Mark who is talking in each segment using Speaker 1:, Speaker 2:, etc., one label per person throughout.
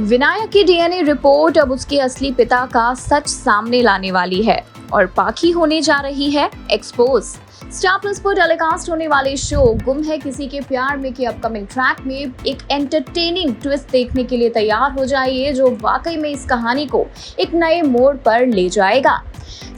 Speaker 1: विनायक की DNA report अब उसके असली पिता का सच सामने लाने वाली है और पाखी होने जा रही है एक्सपोज। स्टार प्लस पर टेलीकास्ट होने वाले शो गुम है किसी के प्यार में के अपकमिंग ट्रैक में एक एंटरटेनिंग ट्विस्ट देखने के लिए तैयार हो जाइए, जो वाकई में इस कहानी को एक नए मोड़ पर ले जाएगा।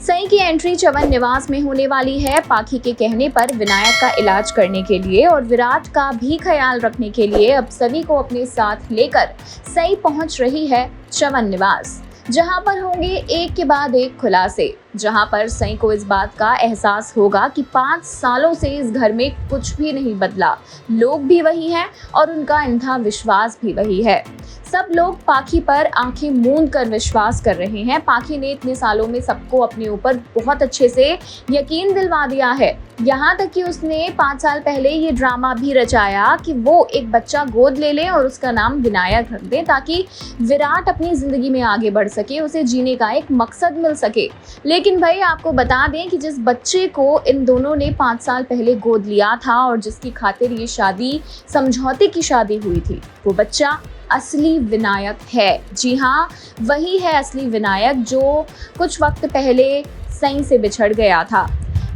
Speaker 1: सई की एंट्री चवन निवास में होने वाली है। पाखी के कहने पर विनायक का इलाज करने के लिए और विराट का भी ख्याल रखने के लिए अब सभी को अपने साथ लेकर सई पहुंच रही है चवन निवास, जहां पर होंगे एक के बाद एक खुलासे, जहां पर सई को इस बात का एहसास होगा कि 5 सालों से इस घर में कुछ भी नहीं बदला, लोग भी वही हैं और उनका अंधा विश्वास भी वही है। सब लोग पाखी पर आंखें मूंद कर विश्वास कर रहे हैं। पाखी ने इतने सालों में सबको अपने ऊपर बहुत अच्छे से यकीन दिलवा दिया है, यहाँ तक कि उसने 5 साल पहले ये ड्रामा भी रचाया कि वो एक बच्चा गोद ले ले और उसका नाम विनायक रख दे, ताकि विराट अपनी जिंदगी में आगे बढ़ सके, उसे जीने का एक मकसद मिल सके। लेकिन भाई आपको बता दें कि जिस बच्चे को इन दोनों ने 5 साल पहले गोद लिया था और जिसकी खातिर ये शादी समझौते की शादी हुई थी, वो बच्चा असली विनायक है। जी हाँ, वही है असली विनायक जो कुछ वक्त पहले सई से बिछड़ गया था।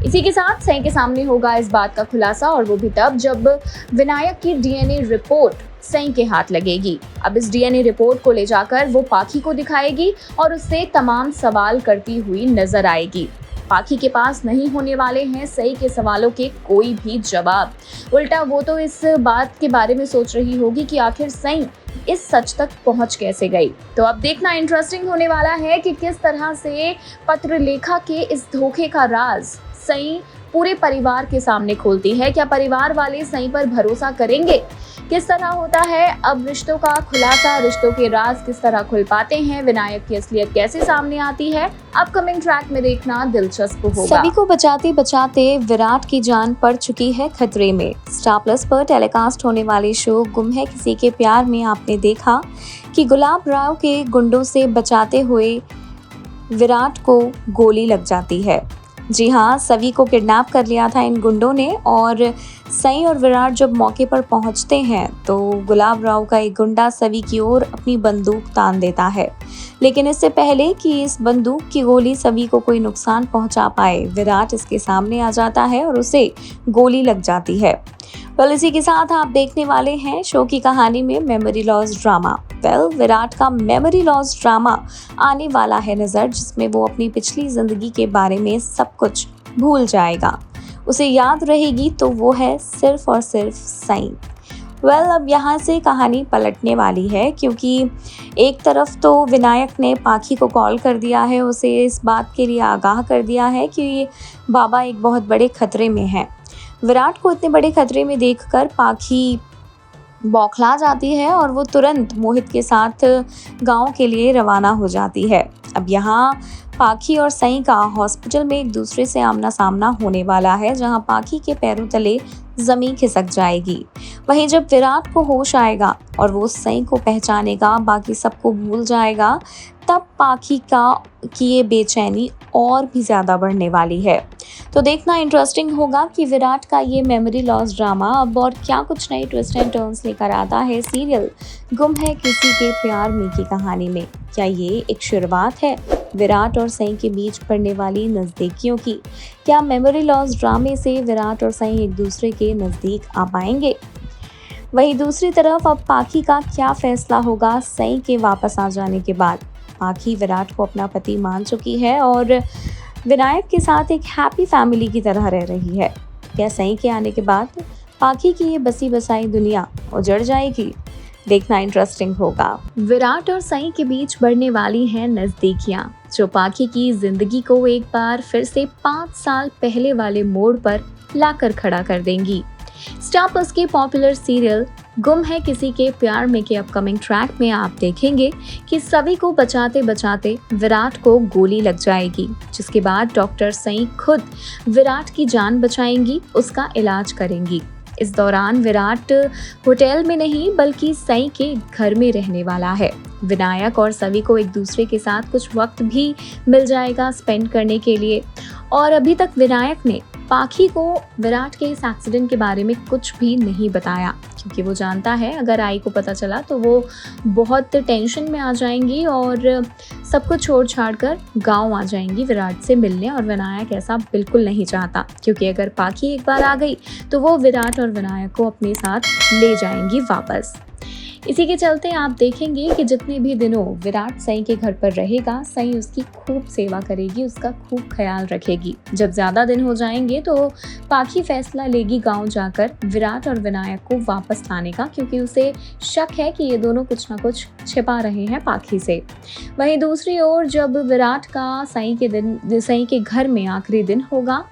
Speaker 1: इसी के साथ सई के सामने होगा इस बात का खुलासा, और वो भी तब जब विनायक की डीएनए रिपोर्ट सई के हाथ लगेगी। अब इस डीएनए रिपोर्ट को ले जाकर वो पाखी को दिखाएगी और उससे तमाम सवाल करती हुई नजर आएगी। पाखी के पास नहीं होने वाले हैं सई के सवालों के कोई भी जवाब। उल्टा वो तो इस बात के बारे में सोच रही होगी कि आखिर सई इस सच तक पहुंच कैसे गई। तो अब देखना इंटरेस्टिंग होने वाला है कि किस तरह से पत्रलेखा के इस धोखे का राज सई पूरे परिवार के सामने खोलती है। क्या परिवार वाले सई पर भरोसा करेंगे? किस तरह होता है अब रिश्तों का खुलासा, रिश्तों के राज किस तरह खुल पाते हैं, विनायक की असलियत कैसे सामने आती है, अपकमिंग ट्रैक में देखना दिलचस्प होगा।
Speaker 2: सभी को बचाते बचाते विराट की जान पड़ चुकी है खतरे में। स्टार प्लस पर टेलीकास्ट होने वाले शो गुम है किसी के प्यार में आपने देखा कि गुलाब राव के गुंडों से बचाते हुए विराट को गोली लग जाती है। जी हाँ, सभी को किडनैप कर लिया था इन गुंडों ने, और सई और विराट जब मौके पर पहुंचते हैं तो गुलाब राव का एक गुंडा सभी की ओर अपनी बंदूक तान देता है। लेकिन इससे पहले कि इस बंदूक की गोली सभी को कोई नुकसान पहुंचा पाए, विराट इसके सामने आ जाता है और उसे गोली लग जाती है। इसी के साथ आप देखने वाले हैं शो की कहानी में मेमोरी लॉस ड्रामा। विराट का मेमोरी लॉस ड्रामा आने वाला है नजर, जिसमें वो अपनी पिछली जिंदगी के बारे में सब कुछ भूल जाएगा। उसे याद रहेगी तो वो है सिर्फ और सिर्फ सई। अब यहाँ से कहानी पलटने वाली है, क्योंकि एक तरफ तो विनायक ने पाखी को कॉल कर दिया है, उसे इस बात के लिए आगाह कर दिया है कि बाबा एक बहुत बड़े खतरे में हैं। विराट को इतने बड़े खतरे में देखकर पाखी बौखला जाती है और वो तुरंत मोहित के साथ गांव के लिए रवाना हो जाती है। अब यहाँ पाखी और सई का हॉस्पिटल में एक दूसरे से आमना सामना होने वाला है, जहां पाखी के पैरों तले जमीन खिसक जाएगी। वहीं जब विराट को होश आएगा और वो सई को पहचानेगा, बाकी सबको भूल जाएगा, तब पाखी की ये बेचैनी और भी ज़्यादा बढ़ने वाली है। तो देखना इंटरेस्टिंग होगा कि विराट का ये मेमोरी लॉस ड्रामा अब और क्या कुछ नए ट्विस्ट एंड टर्न्स लेकर आता है सीरियल गुम है किसी के प्यार में की कहानी में। क्या ये एक शुरुआत है विराट और सई के बीच बढ़ने वाली नज़दीकियों की? क्या मेमोरी लॉस ड्रामे से विराट और सई एक दूसरे के नज़दीक आ पाएंगे? वहीं दूसरी तरफ अब पाखी का क्या फैसला होगा सई के वापस आ जाने के बाद? पाखी विराट को अपना पति मान चुकी है और विनायक के साथ एक हैप्पी फैमिली की तरह रह रही है। क्या सई के आने के बाद पाखी की ये बसी बसाई दुनिया उजड़ जाएगी? देखना इंटरेस्टिंग होगा।
Speaker 1: विराट और सई के बीच बढ़ने वाली हैं नजदीकियां, जो पाखी की जिंदगी को एक बार फिर से 5 साल पहले वाले मोड़ पर लाकर खड़ा कर देंगी। स्टार प्लस के पॉपुलर सीरियल गुम है किसी के प्यार में के अपकमिंग ट्रैक में आप देखेंगे कि सभी को बचाते बचाते विराट को गोली लग जाएगी, जिसके बाद डॉक्टर सई खुद विराट की जान बचाएंगी, उसका इलाज करेंगी। इस दौरान विराट होटल में नहीं बल्कि सई के घर में रहने वाला है। विनायक और सभी को एक दूसरे के साथ कुछ वक्त भी मिल जाएगा स्पेंड करने के लिए। और अभी तक विनायक ने पाखी को विराट के इस एक्सीडेंट के बारे में कुछ भी नहीं बताया, क्योंकि वो जानता है अगर आई को पता चला तो वो बहुत टेंशन में आ जाएंगी और सब कुछ छोड़ छाड़ कर गाँव आ जाएंगी विराट से मिलने। और विनायक ऐसा बिल्कुल नहीं चाहता, क्योंकि अगर पाखी एक बार आ गई तो वो विराट और विनायक को अपने साथ ले जाएंगी वापस। इसी के चलते आप देखेंगे कि जितने भी दिनों विराट सई के घर पर रहेगा, सई उसकी खूब सेवा करेगी, उसका खूब ख्याल रखेगी। जब ज़्यादा दिन हो जाएंगे तो पाखी फैसला लेगी गांव जाकर विराट और विनायक को वापस लाने का, क्योंकि उसे शक है कि ये दोनों कुछ ना कुछ छिपा रहे हैं पाखी से। वहीं दूसरी ओर जब विराट का सई के घर में आखिरी दिन होगा,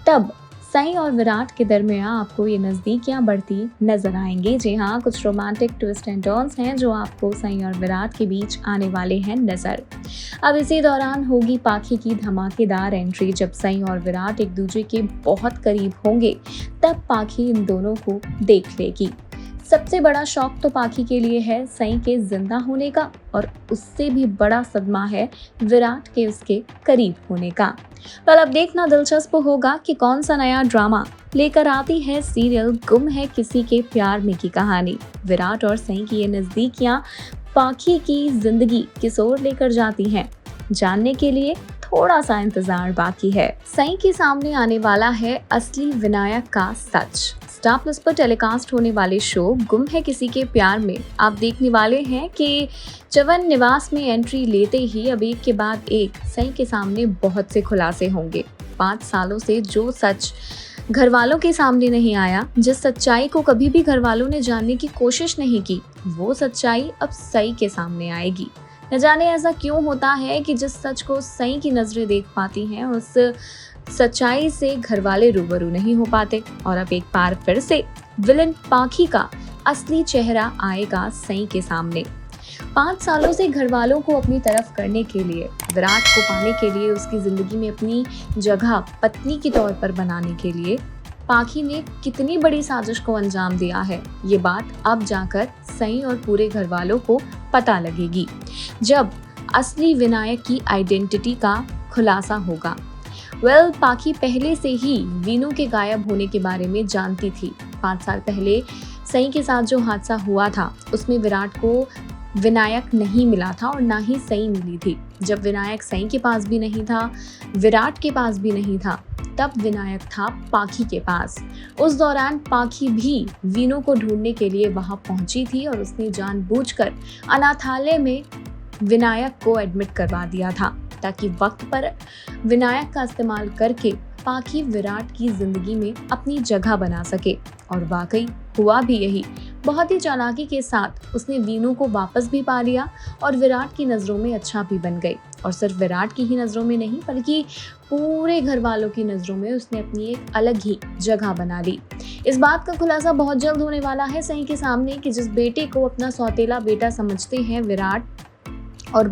Speaker 1: तब सई और विराट के दरमियान आपको ये नज़दीकियाँ बढ़ती नजर आएंगी। जी हाँ, कुछ रोमांटिक ट्विस्ट एंड टर्न्स हैं जो आपको सई और विराट के बीच आने वाले हैं नजर। अब इसी दौरान होगी पाखी की धमाकेदार एंट्री। जब सई और विराट एक दूसरे के बहुत करीब होंगे, तब पाखी इन दोनों को देख लेगी। सबसे बड़ा शौक तो पाखी के लिए है सई के जिंदा होने का, और उससे भी बड़ा सदमा है विराट के उसके करीब होने का। पर अब देखना दिलचस्प होगा कि कौन सा नया ड्रामा लेकर आती है सीरियल गुम है किसी के प्यार में की कहानी। विराट और सई की ये नजदीकियां पाखी की जिंदगी किस ओर लेकर जाती हैं, जानने के लिए थोड़ा सा इंतजार बाकी है। सई के सामने आने वाला है असली विनायक का सच। स्टार प्लस पर टेलीकास्ट होने वाले शो गुम है किसी के प्यार में आप देखने वाले हैं कि चवन निवास में एंट्री लेते ही अब एक के बाद एक सई के सामने बहुत से खुलासे होंगे। 5 सालों से जो सच घर वालों के सामने नहीं आया, जिस सच्चाई को कभी भी घर वालों ने जानने की कोशिश नहीं की, वो सच्चाई अब सई के सामने आएगी। न जाने ऐसा क्यों होता है कि जिस सच को सई की नजरें देख पाती हैं, उस सच्चाई से घर वाले रूबरू नहीं हो पाते। और अब एक बार फिर से विलन पाखी का असली चेहरा आएगा सई के सामने। 5 सालों से घर वालों को अपनी तरफ करने के लिए, विराट को पाने के लिए, उसकी जिंदगी में अपनी जगह पत्नी के तौर पर बनाने के लिए पाखी ने कितनी बड़ी साजिश को अंजाम दिया है, ये बात अब जाकर सई और पूरे घर वालों को पता लगेगी, जब असली विनायक की आइडेंटिटी का खुलासा होगा। पाखी पहले से ही वीनू के गायब होने के बारे में जानती थी। 5 साल पहले सई के साथ जो हादसा हुआ था, उसमें विराट को विनायक नहीं मिला था और ना ही सई मिली थी। जब विनायक सई के पास भी नहीं था, विराट के पास भी नहीं था, तब विनायक था पाखी के पास। उस दौरान पाखी भी वीनू को ढूंढने के लिए वहां पहुंची थी और उसने जानबूझकर अनाथालय में विनायक को एडमिट करवा दिया था, ताकि वक्त पर विनायक का इस्तेमाल करके पाखी विराट की जिंदगी में अपनी जगह बना सके। और वाकई हुआ भी यही। बहुत ही चालाकी के साथ उसने वीनू को वापस भी पा लिया और विराट की नज़रों में अच्छा भी बन गई। और सिर्फ विराट की ही नज़रों में नहीं, बल्कि पूरे घर वालों की नज़रों में उसने अपनी एक अलग ही जगह बना ली। इस बात का खुलासा बहुत जल्द होने वाला है सई के सामने कि जिस बेटे को अपना सौतेला बेटा समझते हैं विराट और